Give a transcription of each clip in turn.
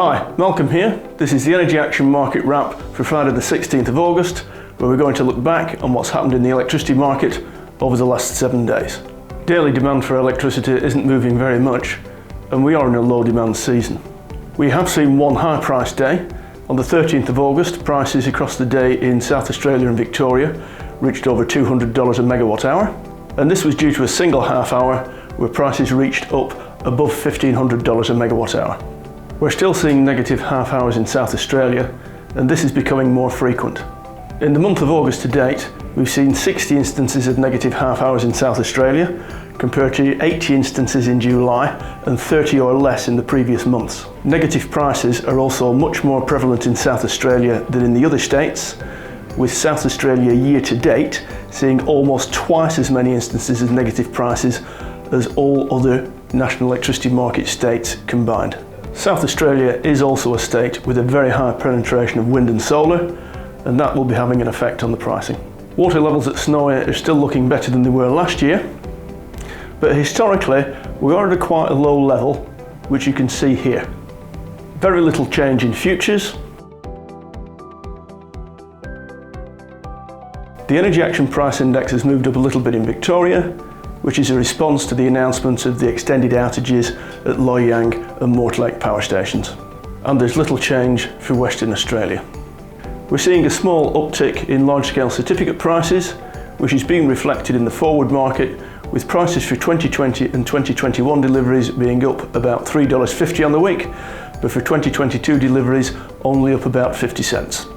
Hi, Malcolm here. This is the Energy Action Market Wrap for Friday the 16th of August, where we're going to look back on what's happened in the electricity market over the last 7 days. Daily demand for electricity isn't moving very much, and we are in a low demand season. We have seen one high price day. On the 13th of August, prices across the day in South Australia and Victoria reached over $200 a megawatt hour, and this was due to a single half hour where prices reached up above $1,500 a megawatt hour. We're still seeing negative half hours in South Australia, and this is becoming more frequent. In the month of August to date, we've seen 60 instances of negative half hours in South Australia, compared to 80 instances in July and 30 or less in the previous months. Negative prices are also much more prevalent in South Australia than in the other states, with South Australia year to date seeing almost twice as many instances of negative prices as all other national electricity market states combined. South Australia is also a state with a very high penetration of wind and solar, and that will be having an effect on the pricing. Water levels at Snowy are still looking better than they were last year, but historically we are at quite a low level, which you can see here. Very little change in futures. The Energy Action Price Index has moved up a little bit in Victoria, which is a response to the announcement of the extended outages at Loy Yang and Mortlake power stations. And there's little change for Western Australia. We're seeing a small uptick in large-scale certificate prices, which is being reflected in the forward market, with prices for 2020 and 2021 deliveries being up about $3.50 on the week, but for 2022 deliveries only up about 50 cents.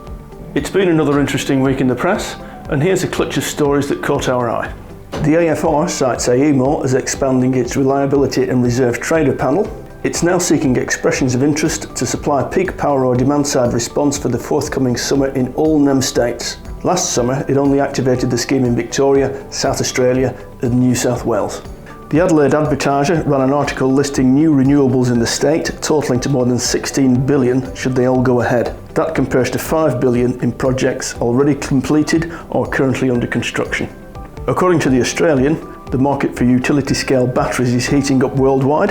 It's been another interesting week in the press, and here's a clutch of stories that caught our eye. The AFR cites AEMO as expanding its reliability and reserve trader panel. It's now seeking expressions of interest to supply peak power or demand side response for the forthcoming summer in all NEM states. Last summer, it only activated the scheme in Victoria, South Australia and New South Wales. The Adelaide Advertiser ran an article listing new renewables in the state, totalling to more than 16 billion should they all go ahead. That compares to 5 billion in projects already completed or currently under construction. According to The Australian, the market for utility-scale batteries is heating up worldwide,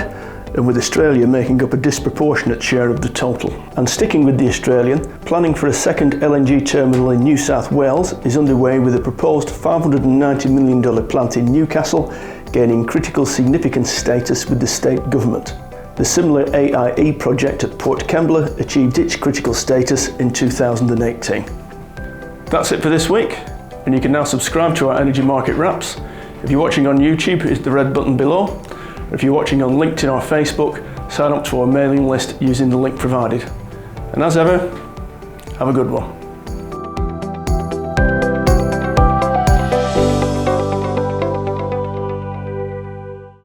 and with Australia making up a disproportionate share of the total. And sticking with The Australian, planning for a second LNG terminal in New South Wales is underway, with a proposed $590 million plant in Newcastle gaining critical significance status with the state government. The similar AIE project at Port Kembla achieved its critical status in 2018. That's it for this week. And you can now subscribe to our Energy Market Wraps. If you're watching on YouTube, hit the red button below. If you're watching on LinkedIn or Facebook, sign up to our mailing list using the link provided. And as ever, have a good one.